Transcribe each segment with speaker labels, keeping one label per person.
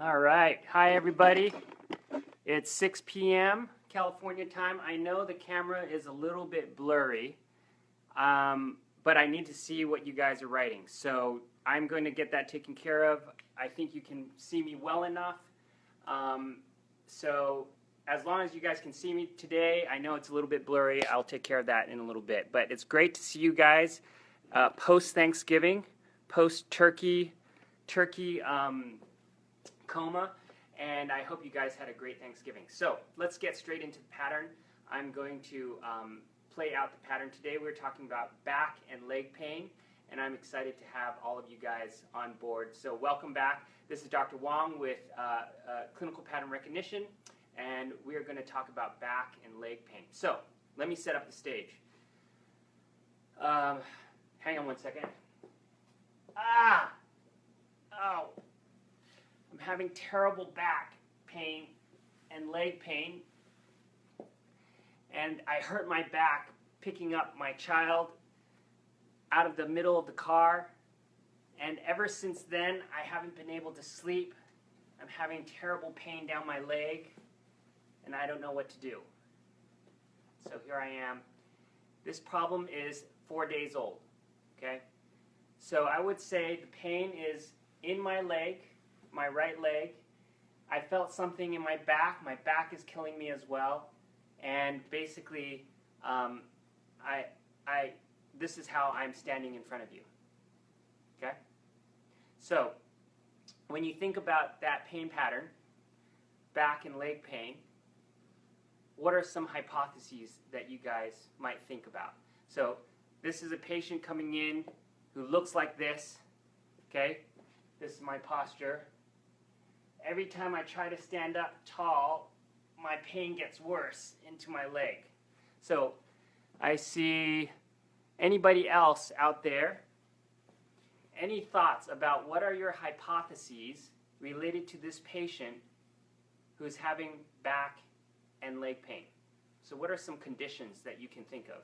Speaker 1: All right. Hi, everybody. It's 6 p.m. California time. I know the camera is a little bit blurry, but I need to see what you guys are writing. So I'm going to get that taken care of. I think you can see me well enough. So as long as you guys can see me today, I know it's a little bit blurry. I'll take care of that in a little bit. But it's great to see you guys post-Thanksgiving, post-turkey coma, and I hope you guys had a great Thanksgiving. So let's get straight into the pattern. I'm going to play out the pattern today. We're talking about back and leg pain, and I'm excited to have all of you guys on board. So welcome back. This is Dr. Wong with Clinical Pattern Recognition, and we are going to talk about back and leg pain. So let me set up the stage. Hang on one second. Oh. I'm having terrible back pain and leg pain, and I hurt my back picking up my child out of the middle of the car, and ever since then I haven't been able to sleep. I'm having terrible pain down my leg, and I don't know what to do. So here I am. This problem is 4 days old, okay? So I would say the pain is in my leg, my right leg. I felt something in my back. My back is killing me as well. And basically, this is how I'm standing in front of you. Okay? So, when you think about that pain pattern, back and leg pain, what are some hypotheses that you guys might think about? So, this is a patient coming in who looks like this. Okay? This is my posture. Every time I try to stand up tall, my pain gets worse into my leg. So I see anybody else out there? Any thoughts about what are your hypotheses related to this patient who's having back and leg pain? So what are some conditions that you can think of?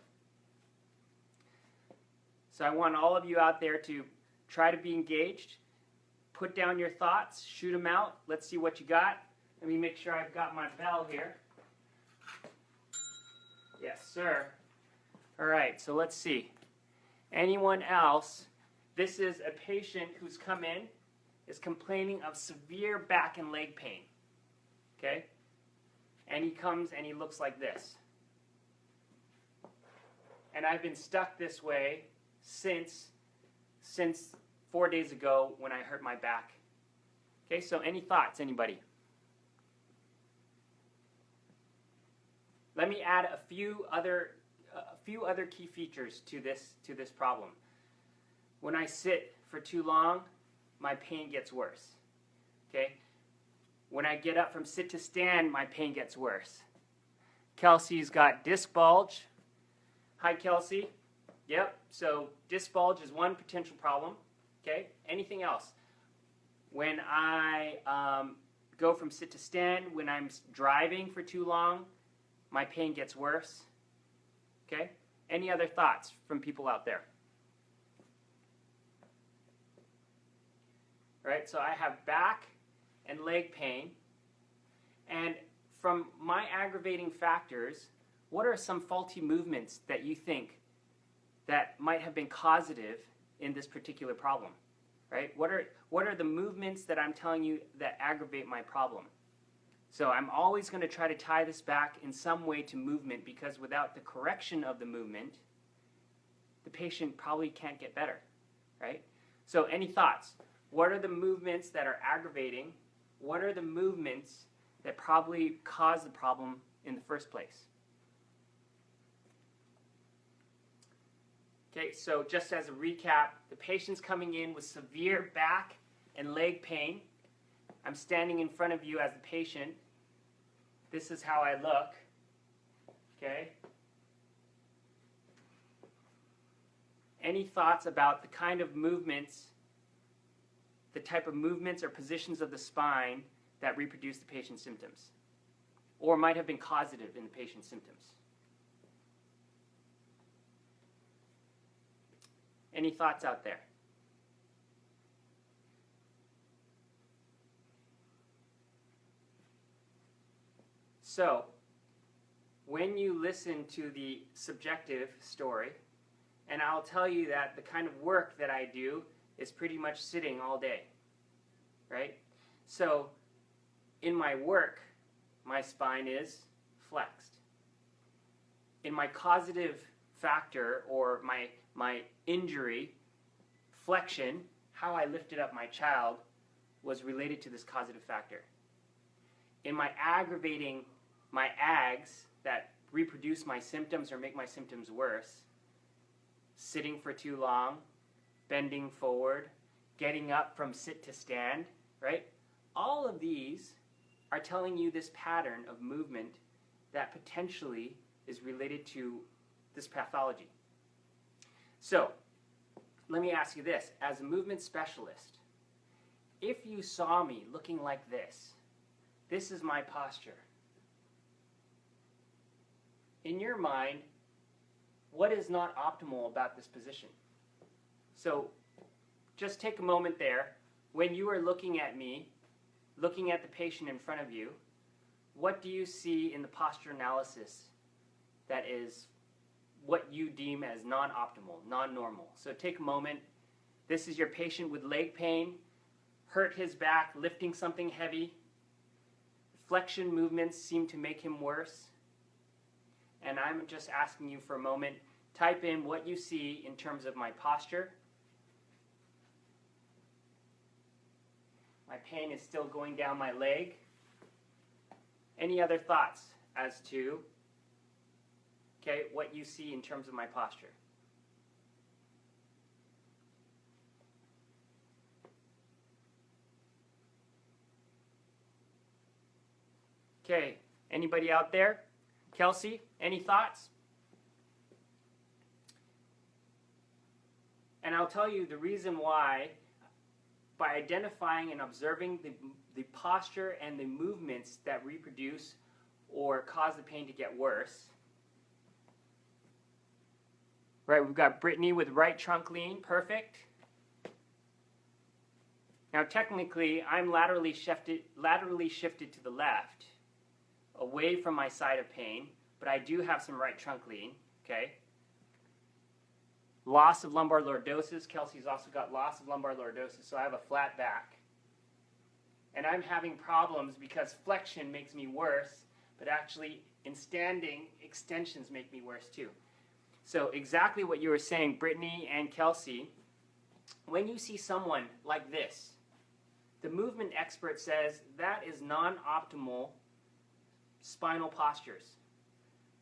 Speaker 1: So I want all of you out there to try to be engaged. Put down your thoughts, shoot them out. Let's see what you got. Let me make sure I've got my bell here. Yes, sir. All right, so let's see. Anyone else? This is a patient who's come in, is complaining of severe back and leg pain. Okay? And he comes and he looks like this. And I've been stuck this way since 4 days ago when I hurt my back. Okay, so any thoughts, anybody? Let me add a few other key features to this problem. When I sit for too long, my pain gets worse. Okay? When I get up from sit to stand, my pain gets worse. Kelsey's got disc bulge. Hi, Kelsey. Yep, so disc bulge is one potential problem. Okay, anything else? When I go from sit to stand, when I'm driving for too long, my pain gets worse. Okay, any other thoughts from people out there? All right, so I have back and leg pain. And from my aggravating factors, what are some faulty movements that you think that might have been causative in this particular problem, right? What are the movements that I'm telling you that aggravate my problem? So I'm always going to try to tie this back in some way to movement, because without the correction of the movement, the patient probably can't get better, right? So any thoughts? What are the movements that are aggravating? What are the movements that probably caused the problem in the first place? Okay, so just as a recap, the patient's coming in with severe back and leg pain. I'm standing in front of you as the patient. This is how I look. Okay? Any thoughts about the kind of movements, the type of movements or positions of the spine that reproduce the patient's symptoms, or might have been causative in the patient's symptoms? Any thoughts out there? So, when you listen to the subjective story, and I'll tell you that the kind of work that I do is pretty much sitting all day, right? So, in my work, my spine is flexed. In my causative factor, or my injury, flexion, how I lifted up my child was related to this causative factor. In my aggravating, my ags that reproduce my symptoms or make my symptoms worse, sitting for too long, bending forward, getting up from sit to stand, right? All of these are telling you this pattern of movement that potentially is related to this pathology. So, let me ask you this. As a movement specialist, if you saw me looking like this is my posture. In your mind, what is not optimal about this position? So, just take a moment there. When you are looking at me, looking at the patient in front of you, what do you see in the posture analysis that is what you deem as non-optimal, non-normal? So take a moment. This is your patient with leg pain, hurt his back, lifting something heavy. Flexion movements seem to make him worse. And I'm just asking you for a moment, type in what you see in terms of my posture. My pain is still going down my leg. Any other thoughts as to what you see in terms of my posture? Okay, anybody out there? Kelsey, any thoughts? And I'll tell you the reason why, by identifying and observing the posture and the movements that reproduce or cause the pain to get worse. Right, we've got Brittany with right trunk lean, perfect. Now technically, I'm laterally shifted to the left, away from my side of pain, but I do have some right trunk lean, okay? Loss of lumbar lordosis. Kelsey's also got loss of lumbar lordosis, so I have a flat back. And I'm having problems because flexion makes me worse, but actually in standing, extensions make me worse too. So exactly what you were saying, Brittany and Kelsey, when you see someone like this, the movement expert says that is non-optimal spinal postures.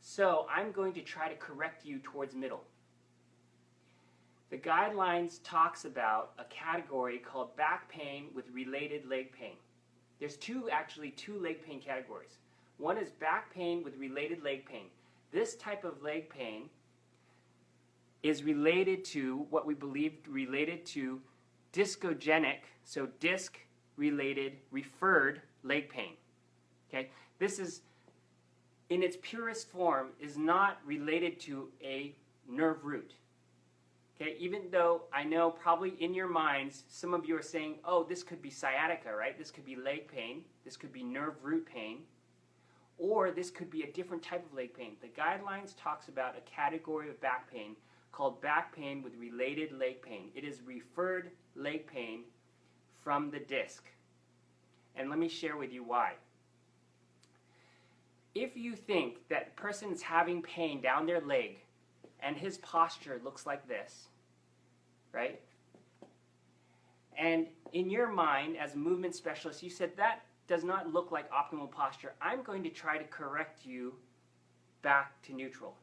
Speaker 1: So I'm going to try to correct you towards middle. The guidelines talks about a category called back pain with related leg pain. There's actually two leg pain categories. One is back pain with related leg pain. This type of leg pain is related to what we believe related to discogenic, so disc-related referred leg pain. Okay, this is in its purest form is not related to a nerve root. Okay, even though I know probably in your minds some of you are saying, oh, this could be sciatica, right? This could be leg pain, this could be nerve root pain, or this could be a different type of leg pain. The guidelines talks about a category of back pain called back pain with related leg pain. It is referred leg pain from the disc. And let me share with you why. If you think that person's having pain down their leg and his posture looks like this, right? And in your mind, as a movement specialist, you said that does not look like optimal posture. I'm going to try to correct you back to neutral.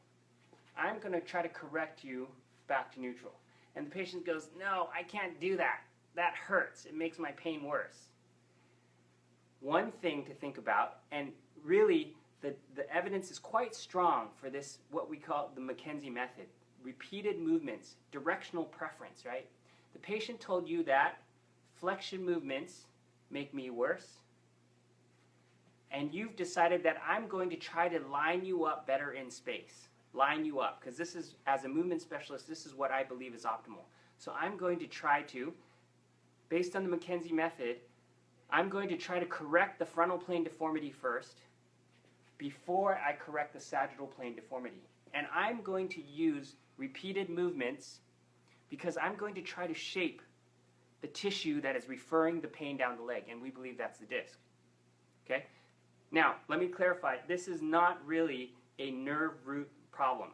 Speaker 1: I'm going to try to correct you back to neutral. And the patient goes, no, I can't do that. That hurts. It makes my pain worse. One thing to think about, and really the evidence is quite strong for this, what we call the McKenzie Method. Repeated movements, directional preference, right? The patient told you that flexion movements make me worse, and you've decided that I'm going to try to line you up better in space. Line you up, because this is, as a movement specialist, this is what I believe is optimal. So I'm going to try to, based on the McKenzie Method, I'm going to try to correct the frontal plane deformity first, before I correct the sagittal plane deformity. And I'm going to use repeated movements because I'm going to try to shape the tissue that is referring the pain down the leg, and we believe that's the disc. Okay? Now, let me clarify. This is not really a nerve root problem.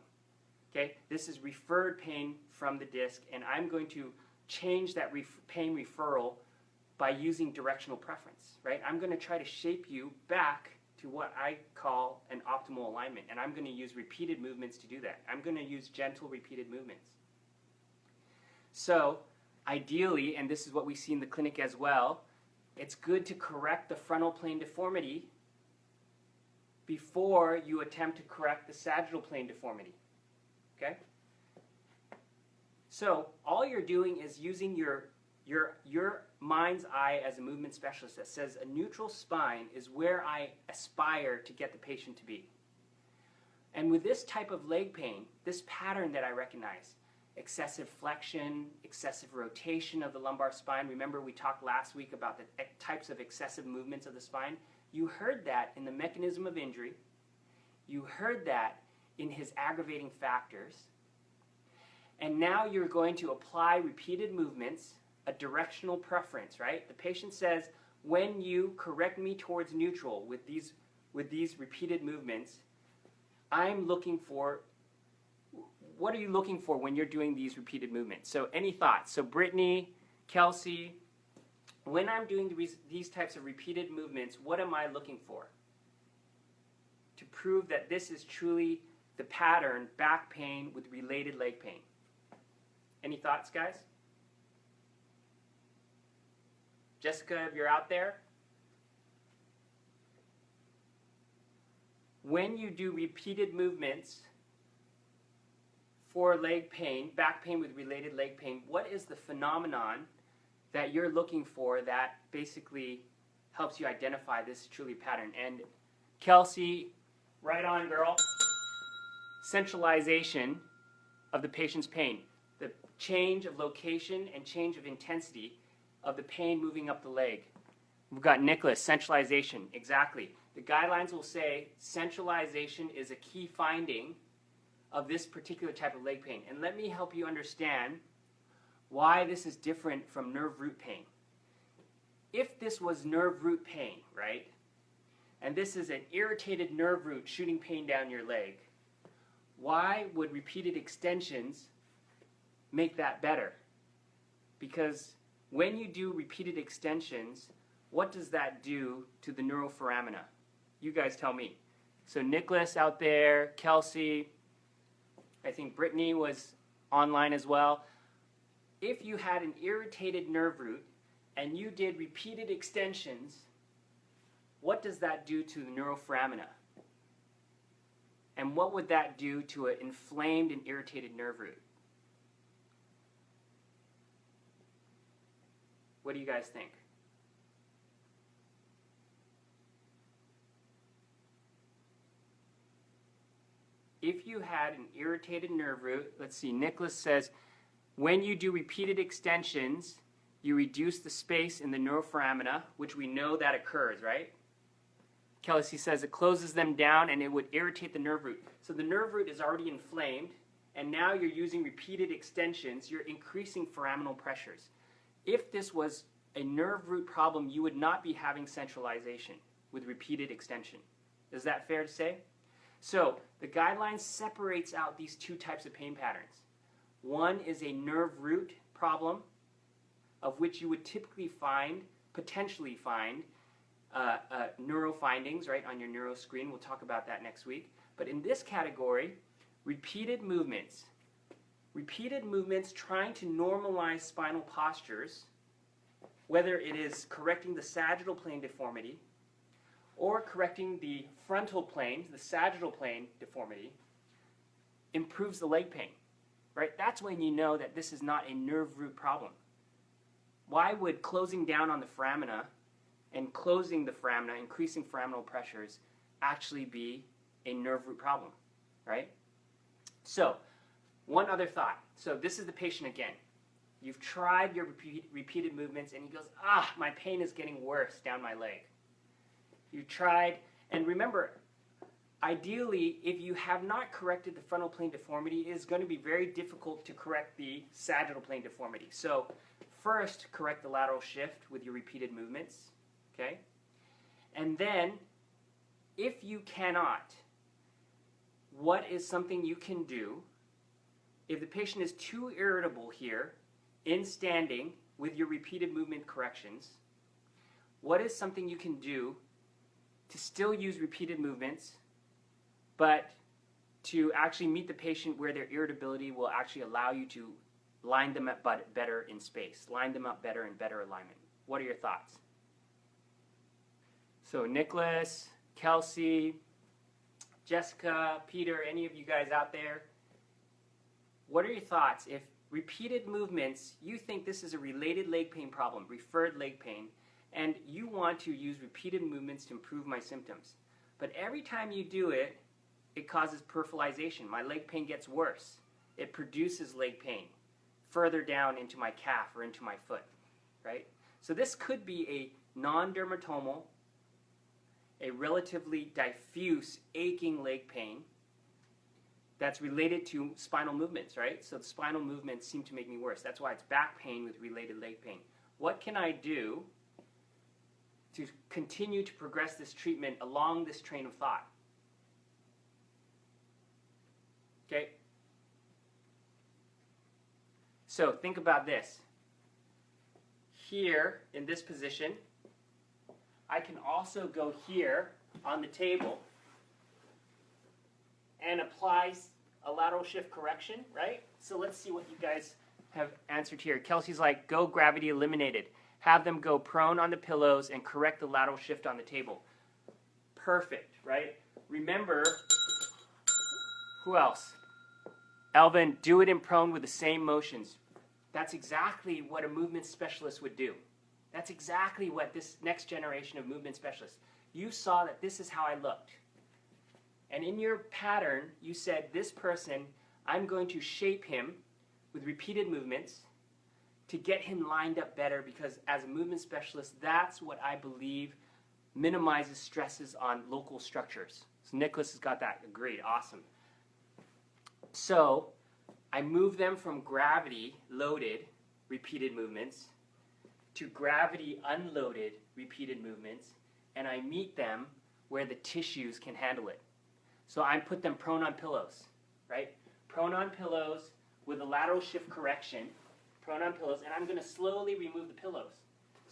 Speaker 1: Okay? This is referred pain from the disc, and I'm going to change that pain referral by using directional preference. Right? I'm going to try to shape you back to what I call an optimal alignment, and I'm going to use repeated movements to do that. I'm going to use gentle repeated movements. So, ideally, and this is what we see in the clinic as well, it's good to correct the frontal plane deformity before you attempt to correct the sagittal plane deformity. Okay? So, all you're doing is using your mind's eye as a movement specialist that says a neutral spine is where I aspire to get the patient to be. And with this type of leg pain, this pattern that I recognize, excessive flexion, excessive rotation of the lumbar spine. Remember we talked last week about the types of excessive movements of the spine? You heard that in the mechanism of injury. You heard that in his aggravating factors. And now you're going to apply repeated movements, a directional preference, right? The patient says, when you correct me towards neutral with these repeated movements, I'm looking for, what are you looking for when you're doing these repeated movements? So any thoughts? So Brittany, Kelsey, when I'm doing these types of repeated movements, what am I looking for? To prove that this is truly the pattern, back pain with related leg pain. Any thoughts, guys? Jessica, if you're out there, when you do repeated movements for leg pain, back pain with related leg pain, what is the phenomenon that you're looking for that basically helps you identify this truly pattern? And Kelsey, right on, girl. Centralization of the patient's pain. The change of location and change of intensity of the pain moving up the leg. We've got Nicholas, centralization, exactly. The guidelines will say centralization is a key finding of this particular type of leg pain. And let me help you understand why this is different from nerve root pain. If this was nerve root pain, right, and this is an irritated nerve root shooting pain down your leg, why would repeated extensions make that better? Because when you do repeated extensions, what does that do to the neuroforamina? You guys tell me. So Nicholas out there, Kelsey, I think Brittany was online as well. If you had an irritated nerve root and you did repeated extensions, what does that do to the neuroforamina? And what would that do to an inflamed and irritated nerve root? What do you guys think? If you had an irritated nerve root, let's see, Nicholas says, when you do repeated extensions, you reduce the space in the neuroforamina, which we know that occurs, right? Kelsey says it closes them down and it would irritate the nerve root. So the nerve root is already inflamed, and now you're using repeated extensions, you're increasing foraminal pressures. If this was a nerve root problem, you would not be having centralization with repeated extension. Is that fair to say? So the guidelines separates out these two types of pain patterns. One is a nerve root problem, of which you would typically potentially find neuro findings, right, on your neuro screen. We'll talk about that next week. But in this category, repeated movements trying to normalize spinal postures, whether it is correcting the sagittal plane deformity or correcting the frontal plane, the sagittal plane deformity, improves the leg pain, right? That's when you know that this is not a nerve root problem. Why would closing down on the foramina and closing the foramina, increasing foraminal pressures, actually be a nerve root problem, right? So, one other thought. So this is the patient again. You've tried your repeated movements and he goes, my pain is getting worse down my leg. You tried, and remember, ideally, if you have not corrected the frontal plane deformity, it is going to be very difficult to correct the sagittal plane deformity. So first, correct the lateral shift with your repeated movements, okay? And then, if you cannot, what is something you can do if the patient is too irritable here in standing with your repeated movement corrections? What is something you can do to still use repeated movements, but to actually meet the patient where their irritability will actually allow you to line them up better in space, line them up better in better alignment? What are your thoughts? So Nicholas, Kelsey, Jessica, Peter, any of you guys out there, what are your thoughts? If repeated movements, you think this is a related leg pain problem, referred leg pain, and you want to use repeated movements to improve my symptoms, but every time you do it, it causes peripheralization. My leg pain gets worse. It produces leg pain further down into my calf or into my foot, right? So this could be a non-dermatomal, a relatively diffuse aching leg pain that's related to spinal movements, right? So the spinal movements seem to make me worse. That's why it's back pain with related leg pain. What can I do to continue to progress this treatment along this train of thought? Okay? So think about this. Here, in this position, I can also go here on the table and apply a lateral shift correction, right? So let's see what you guys have answered here. Kelsey's like, go gravity eliminated. Have them go prone on the pillows and correct the lateral shift on the table. Perfect, right? Remember, who else? Elvin, do it in prone with the same motions. That's exactly what a movement specialist would do. That's exactly what this next generation of movement specialists, you saw that this is how I looked. And in your pattern, you said, this person, I'm going to shape him with repeated movements to get him lined up better, because as a movement specialist, that's what I believe minimizes stresses on local structures. So Nicholas has got that. Agreed. Awesome. So I move them from gravity loaded repeated movements to gravity unloaded repeated movements, and I meet them where the tissues can handle it. So I put them prone on pillows, right? Prone on pillows with a lateral shift correction, prone on pillows, and I'm going to slowly remove the pillows.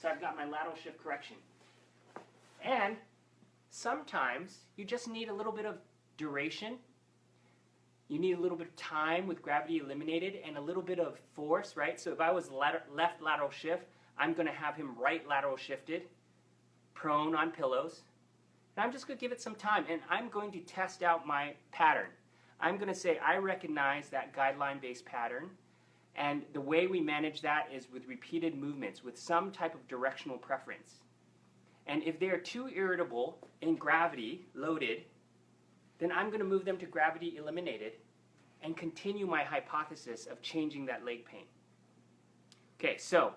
Speaker 1: So I've got my lateral shift correction. And sometimes you just need a little bit of duration. You need a little bit of time with gravity eliminated and a little bit of force, right? So if I was left lateral shift, I'm going to have him right lateral shifted, prone on pillows. And I'm just going to give it some time, and I'm going to test out my pattern. I'm going to say, I recognize that guideline-based pattern, and the way we manage that is with repeated movements, with some type of directional preference. And if they're too irritable in gravity loaded, then I'm going to move them to gravity eliminated and continue my hypothesis of changing that leg pain. Okay, so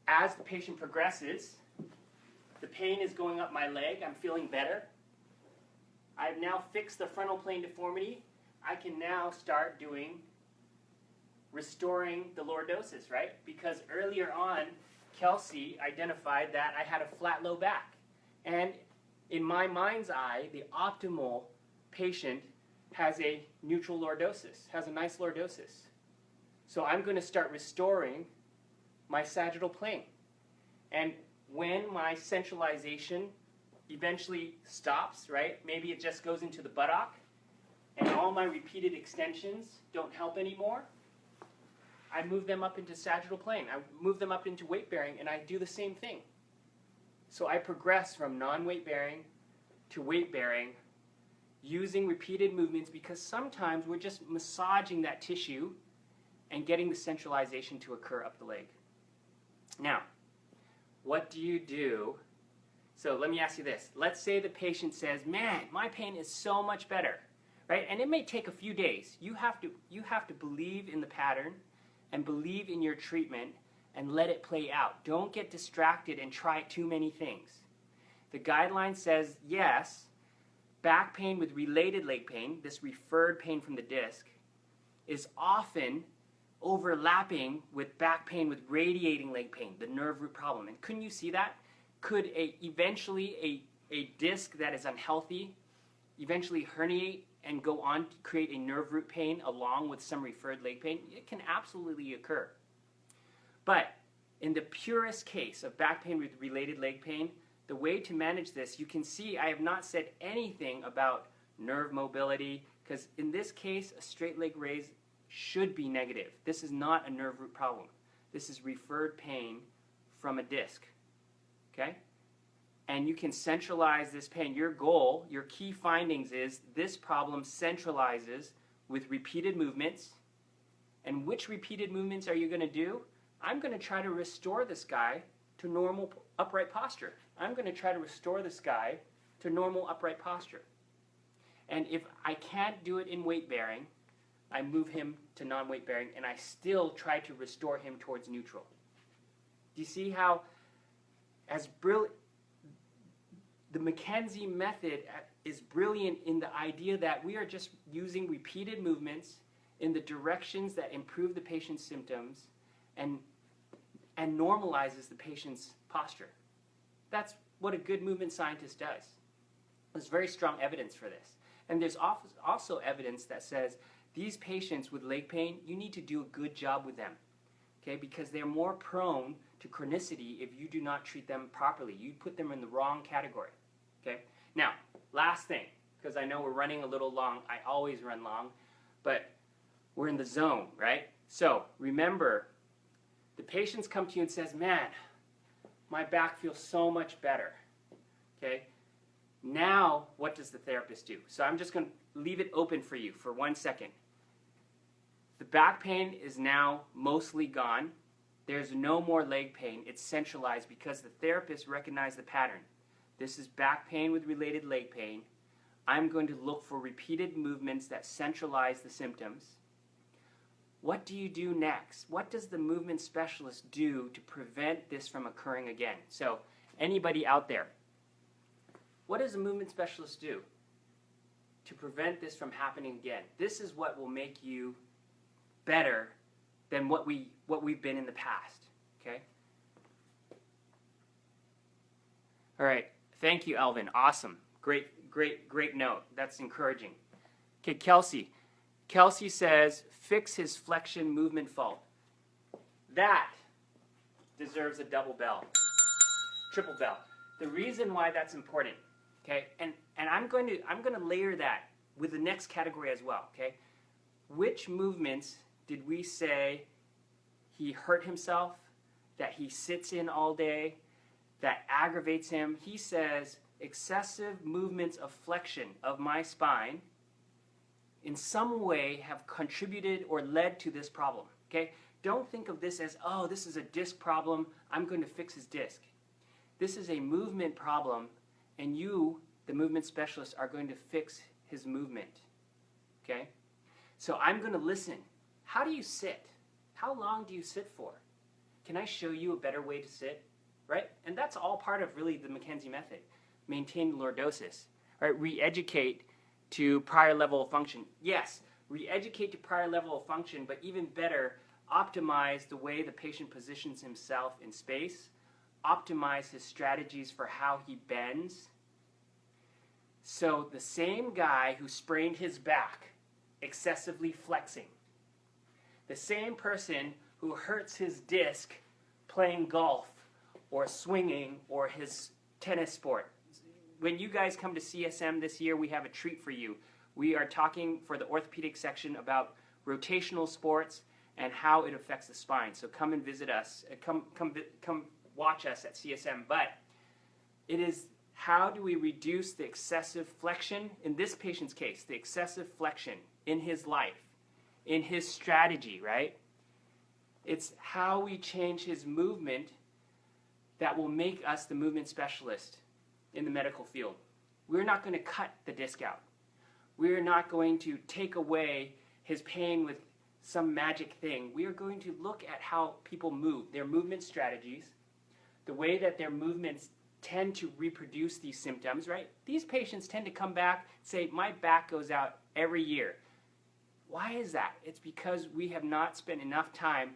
Speaker 1: as the patient progresses, the pain is going up my leg. I'm feeling better. I've now fixed the frontal plane deformity. I can now start restoring the lordosis, right? Because earlier on, Kelsey identified that I had a flat low back. And in my mind's eye, the optimal patient has a neutral lordosis, has a nice lordosis. So I'm going to start restoring my sagittal plane. And when my centralization eventually stops, right, maybe it just goes into the buttock and all my repeated extensions don't help anymore, I move them up into sagittal plane. I move them up into weight bearing, and I do the same thing. So I progress from non-weight bearing to weight bearing using repeated movements, because sometimes we're just massaging that tissue and getting the centralization to occur up the leg. Now, what do you do? So let me ask you this. Let's say the patient says, man, my pain is so much better, right? And it may take a few days. You have to believe in the pattern and believe in your treatment and let it play out. Don't get distracted and try too many things. The guideline says, yes, back pain with related leg pain, this referred pain from the disc, is often overlapping with back pain with radiating leg pain, the nerve root problem. And couldn't you see that? Could eventually a disc that is unhealthy eventually herniate and go on to create a nerve root pain along with some referred leg pain? It can absolutely occur. But in the purest case of back pain with related leg pain, the way to manage this, you can see I have not said anything about nerve mobility, because in this case, a straight leg raise should be negative. This is not a nerve root problem. This is referred pain from a disc. Okay? And you can centralize this pain. Your goal, your key findings is this problem centralizes with repeated movements. And which repeated movements are you going to do? I'm going to try to restore this guy to normal upright posture. I'm going to try to restore this guy to normal upright posture. And if I can't do it in weight bearing, I move him to non-weight bearing, and I still try to restore him towards neutral. Do you see how the McKenzie method is brilliant in the idea that we are just using repeated movements in the directions that improve the patient's symptoms and normalizes the patient's posture. That's what a good movement scientist does. There's very strong evidence for this. And there's also evidence that says these patients with leg pain, you need to do a good job with them, okay? Because they're more prone to chronicity if you do not treat them properly. You put them in the wrong category, okay? Now, last thing, because I know we're running a little long. I always run long, but we're in the zone, right? So remember, the patients come to you and says, man, my back feels so much better, okay? Now, what does the therapist do? So I'm just going to leave it open for you for 1 second. The back pain is now mostly gone. There's no more leg pain. It's centralized because the therapist recognized the pattern. This is back pain with related leg pain. I'm going to look for repeated movements that centralize the symptoms. What do you do next? What does the movement specialist do to prevent this from occurring again? So, anybody out there, what does a movement specialist do to prevent this from happening again? This is what will make you better than what we've been in the past, okay? All right, thank you, Elvin. Awesome. Great note. That's encouraging. Okay, Kelsey. Kelsey says, fix his flexion movement fault. That deserves a double bell, triple bell. The reason why that's important, okay, and I'm going to layer that with the next category as well, okay? Which movements did we say he hurt himself, that he sits in all day, that aggravates him? He says excessive movements of flexion of my spine in some way have contributed or led to this problem, okay? Don't think of this as, oh, this is a disc problem, I'm going to fix his disc. This is a movement problem, and you, the movement specialist, are going to fix his movement, okay? So I'm going to listen. How do you sit? How long do you sit for? Can I show you a better way to sit, right? And that's all part of really the McKenzie method. Maintain lordosis, right? Re-educate to prior level of function. Yes, re-educate to prior level of function, but even better, optimize the way the patient positions himself in space, optimize his strategies for how he bends. So the same guy who sprained his back excessively flexing, the same person who hurts his disc playing golf or swinging or his tennis sport. When you guys come to CSM this year, we have a treat for you. We are talking for the orthopedic section about rotational sports and how it affects the spine. So come and visit us. Come watch us at CSM. But it is, how do we reduce the excessive flexion, in this patient's case, the excessive flexion in his life, in his strategy, right? It's how we change his movement that will make us the movement specialist in the medical field. We're not going to cut the disc out. We're not going to take away his pain with some magic thing. We are going to look at how people move, their movement strategies, the way that their movements tend to reproduce these symptoms, right? These patients tend to come back and say, my back goes out every year. Why is that? It's because we have not spent enough time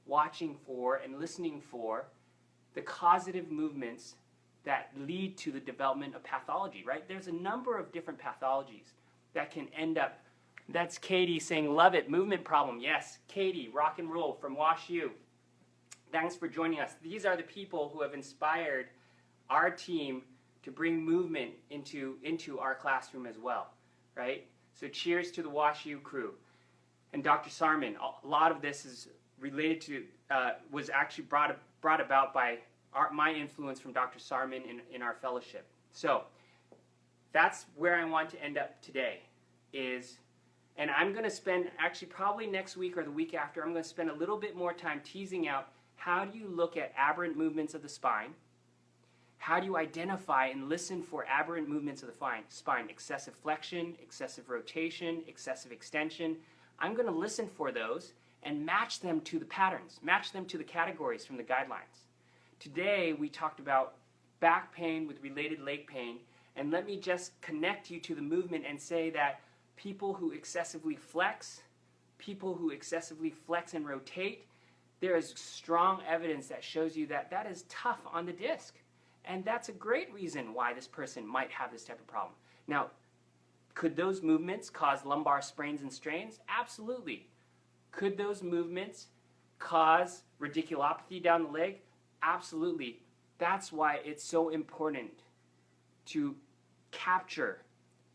Speaker 1: watching for and listening for the causative movements that lead to the development of pathology, right? There's a number of different pathologies that can end up. That's Katie saying, love it, movement problem. Yes, Katie, rock and roll from WashU. Thanks for joining us. These are the people who have inspired our team to bring movement into our classroom as well, right? So cheers to the WashU crew. And Dr. Sarman, a lot of this is related to, was actually brought about by my influence from Dr. Sarman in our fellowship. So that's where I want to end up today is, and I'm going to spend, actually probably next week or the week after, I'm going to spend a little bit more time teasing out how do you look at aberrant movements of the spine, how do you identify and listen for aberrant movements of the spine, excessive flexion, excessive rotation, excessive extension. I'm going to listen for those and match them to the patterns, match them to the categories from the guidelines. Today we talked about back pain with related leg pain, and let me just connect you to the movement and say that people who excessively flex and rotate, there is strong evidence that shows you that that is tough on the disc. And that's a great reason why this person might have this type of problem. Now, could those movements cause lumbar sprains and strains? Absolutely. Could those movements cause radiculopathy down the leg? Absolutely. That's why it's so important to capture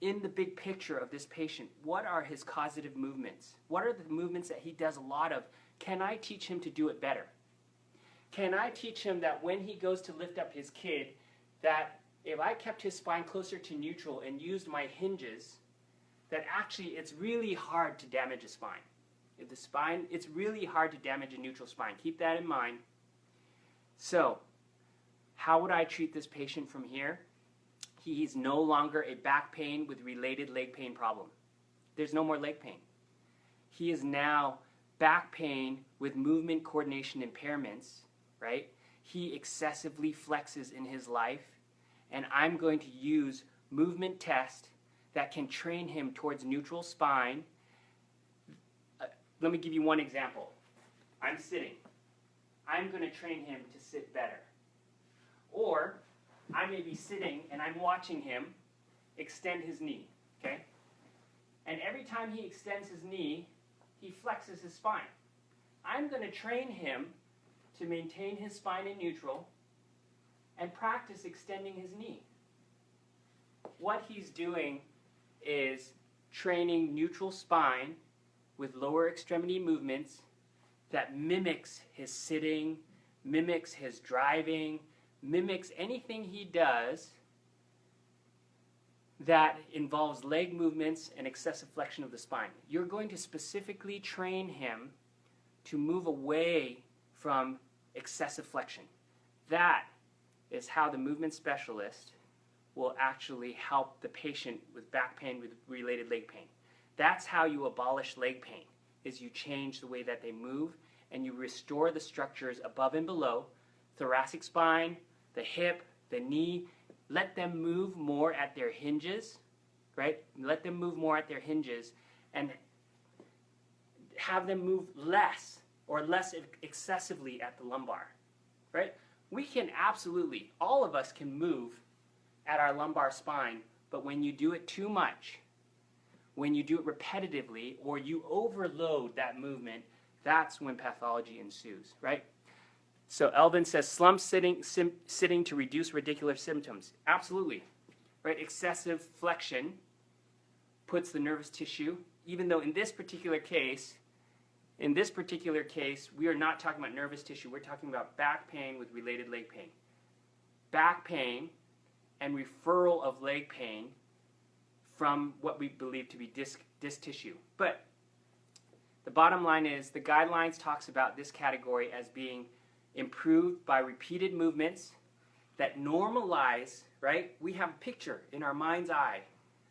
Speaker 1: in the big picture of this patient, what are his causative movements? What are the movements that he does a lot of? Can I teach him to do it better? Can I teach him that when he goes to lift up his kid, that if I kept his spine closer to neutral and used my hinges, that actually it's really hard to damage a spine. If the spine, it's really hard to damage a neutral spine. Keep that in mind. So, how would I treat this patient from here? He's no longer a back pain with related leg pain problem. There's no more leg pain. He is now back pain with movement coordination impairments, right? He excessively flexes in his life, and I'm going to use movement test that can train him towards neutral spine. Let me give you one example. I'm sitting. I'm going to train him to sit better. Or I may be sitting and I'm watching him extend his knee, okay? And every time he extends his knee, he flexes his spine. I'm going to train him to maintain his spine in neutral and practice extending his knee. What he's doing is training neutral spine with lower extremity movements that mimics his sitting, mimics his driving, mimics anything he does that involves leg movements and excessive flexion of the spine. You're going to specifically train him to move away from excessive flexion. That is how the movement specialist will actually help the patient with back pain with related leg pain. That's how you abolish leg pain, is you change the way that they move and you restore the structures above and below, thoracic spine, the hip, the knee. Let them move more at their hinges, right? Let them move more at their hinges and have them move less or less excessively at the lumbar, right? We can absolutely, all of us can move at our lumbar spine, but when you do it too much, when you do it repetitively or you overload that movement, that's when pathology ensues, right? So Elvin says, slump sitting to reduce radicular symptoms. Absolutely, right? Excessive flexion puts the nervous tissue, even though in this particular case, we are not talking about nervous tissue. We're talking about back pain with related leg pain. Back pain and referral of leg pain from what we believe to be disc tissue. But the bottom line is the guidelines talks about this category as being improved by repeated movements that normalize, right? We have a picture in our mind's eye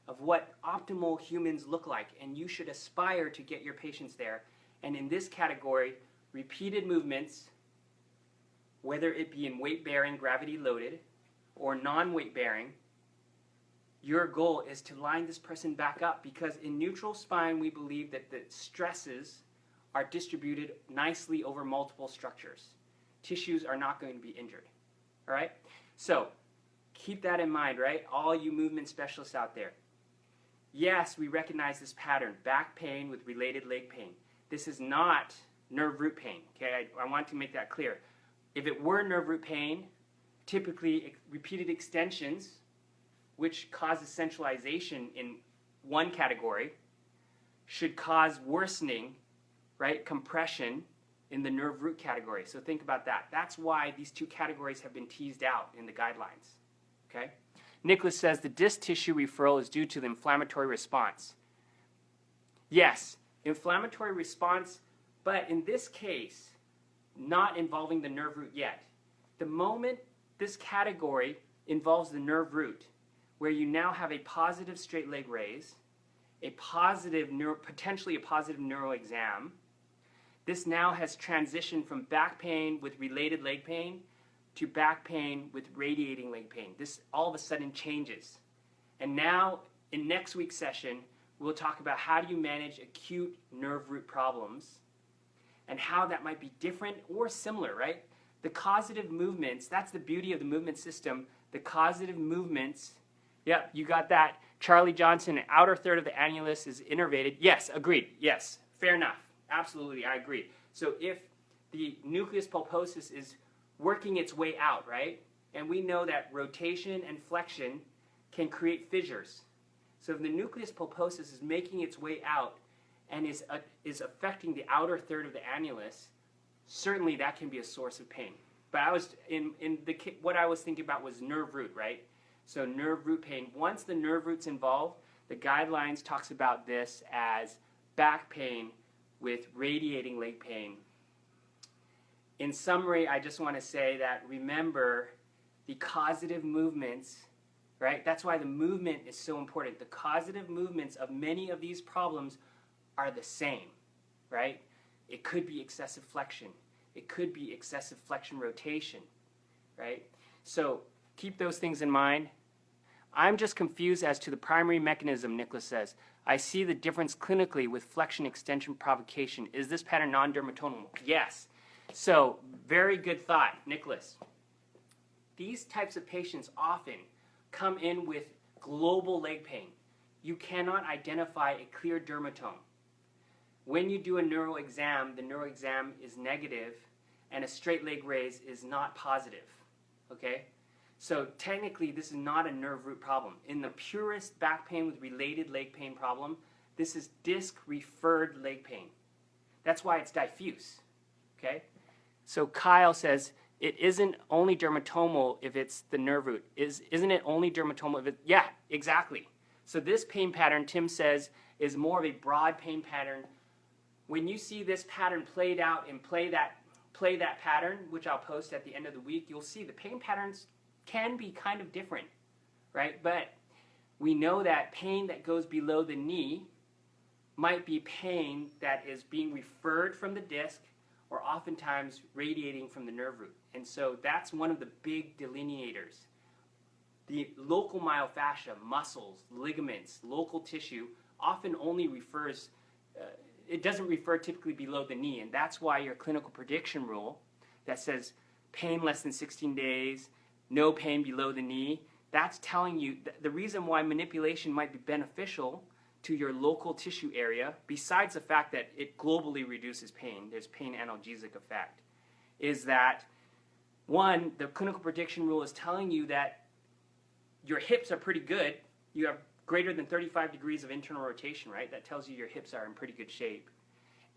Speaker 1: of what optimal humans look like, and you should aspire to get your patients there. And in this category, repeated movements, whether it be in weight-bearing, gravity-loaded, or non-weight bearing, your goal is to line this person back up, because in neutral spine we believe that the stresses are distributed nicely over multiple structures. Tissues are not going to be injured. All right? So keep that in mind, right? All you movement specialists out there. Yes, we recognize this pattern, back pain with related leg pain. This is not nerve root pain, okay? I want to make that clear. If it were nerve root pain, typically repeated extensions, which causes centralization in one category, should cause worsening, right, compression in the nerve root category. So think about that. That's why these two categories have been teased out in the guidelines, okay? Nicholas says the disc tissue referral is due to the inflammatory response. Yes, inflammatory response, but in this case, not involving the nerve root yet. The moment this category involves the nerve root, where you now have a positive straight leg raise, a positive potentially a positive neuro exam, this now has transitioned from back pain with related leg pain to back pain with radiating leg pain. This all of a sudden changes. And now, in next week's session, we'll talk about how do you manage acute nerve root problems and how that might be different or similar, right? The causative movements, that's the beauty of the movement system. The causative movements, yep, you got that. Charlie Johnson, an outer third of the annulus is innervated. Yes, agreed. Yes, fair enough. Absolutely, I agree. So if the nucleus pulposus is working its way out, right? And we know that rotation and flexion can create fissures. So if the nucleus pulposus is making its way out and is affecting the outer third of the annulus, certainly that can be a source of pain. But I was what I was thinking about was nerve root, right? So nerve root pain. Once the nerve root's involved, the guidelines talks about this as back pain with radiating leg pain. In summary, I just want to say that remember the causative movements, right? That's why the movement is so important. The causative movements of many of these problems are the same, right? It could be excessive flexion. It could be excessive flexion rotation, right? So keep those things in mind. I'm just confused as to the primary mechanism, Nicholas says. I see the difference clinically with flexion extension provocation. Is this pattern non-dermatomal? Yes. So very good thought, Nicholas. These types of patients often come in with global leg pain. You cannot identify a clear dermatome. When you do a neuro exam, the neuro exam is negative and a straight leg raise is not positive, okay? So technically, this is not a nerve root problem. In the purest back pain with related leg pain problem, this is disc-referred leg pain. That's why it's diffuse, okay? So Kyle says, it isn't only dermatomal if it's the nerve root. Isn't it only dermatomal if it, yeah, exactly. So this pain pattern, Tim says, is more of a broad pain pattern. When you see this pattern played out and play that pattern, which I'll post at the end of the week, you'll see the pain patterns can be kind of different, right? But we know that pain that goes below the knee might be pain that is being referred from the disc or oftentimes radiating from the nerve root. And so that's one of the big delineators. The local myofascia, muscles, ligaments, local tissue often only refers, it doesn't refer typically below the knee, and that's why your clinical prediction rule that says pain less than 16 days, no pain below the knee, that's telling you the reason why manipulation might be beneficial to your local tissue area, besides the fact that it globally reduces pain, there's pain analgesic effect, is that, one, the clinical prediction rule is telling you that your hips are pretty good. You have greater than 35 degrees of internal rotation, right? That tells you your hips are in pretty good shape.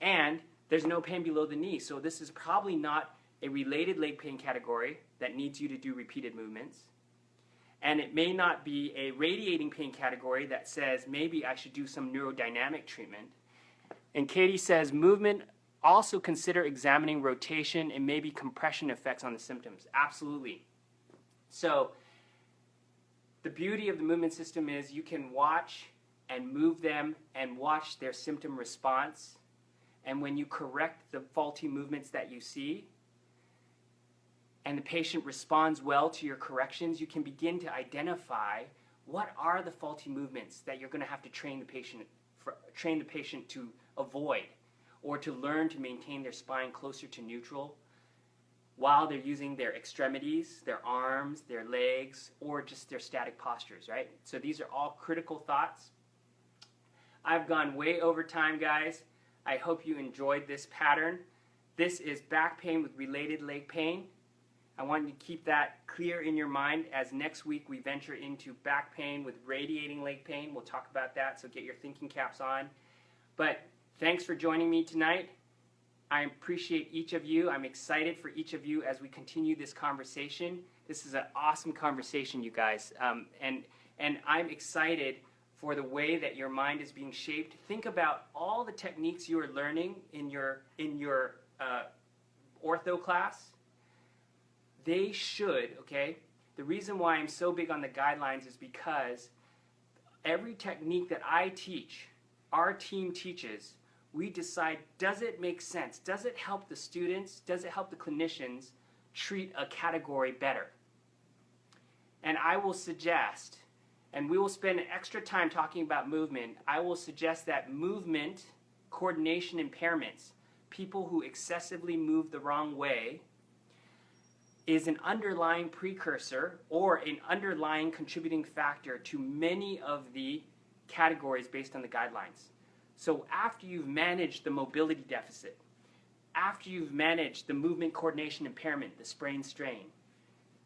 Speaker 1: And there's no pain below the knee, so this is probably not a related leg pain category that needs you to do repeated movements. And it may not be a radiating pain category that says maybe I should do some neurodynamic treatment. And Katie says movement, also consider examining rotation and maybe compression effects on the symptoms. Absolutely. So the beauty of the movement system is you can watch and move them and watch their symptom response. And when you correct the faulty movements that you see, and the patient responds well to your corrections, you can begin to identify what are the faulty movements that you're going to have to train the patient to avoid, or to learn to maintain their spine closer to neutral while they're using their extremities, their arms, their legs, or just their static postures, right? So these are all critical thoughts. I've gone way over time, guys. I hope you enjoyed this pattern. This is back pain with related leg pain. I want you to keep that clear in your mind as next week we venture into back pain with radiating leg pain. We'll talk about that, so get your thinking caps on. But thanks for joining me tonight. I appreciate each of you. I'm excited for each of you as we continue this conversation. This is an awesome conversation, you guys. And I'm excited for the way that your mind is being shaped. Think about all the techniques you are learning in your ortho class. They should, okay? The reason why I'm so big on the guidelines is because every technique that I teach, our team teaches, we decide, does it make sense? Does it help the students? Does it help the clinicians treat a category better? And I will suggest, and we will spend extra time talking about movement, I will suggest that movement, coordination impairments, people who excessively move the wrong way, is an underlying precursor or an underlying contributing factor to many of the categories based on the guidelines. So after you've managed the mobility deficit, after you've managed the movement coordination impairment, the sprain strain,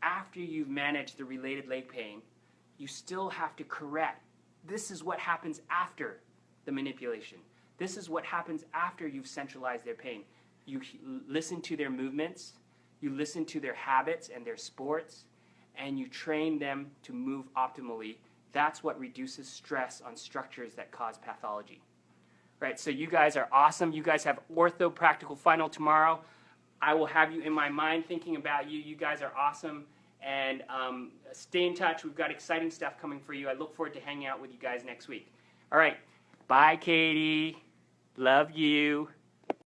Speaker 1: after you've managed the related leg pain, you still have to correct. This is what happens after the manipulation. This is what happens after you've centralized their pain. You listen to their movements, you listen to their habits and their sports, and you train them to move optimally. That's what reduces stress on structures that cause pathology. Right, so you guys are awesome. You guys have ortho practical final tomorrow. I will have you in my mind thinking about you. You guys are awesome. And stay in touch. We've got exciting stuff coming for you. I look forward to hanging out with you guys next week. All right, bye, Katie. Love you.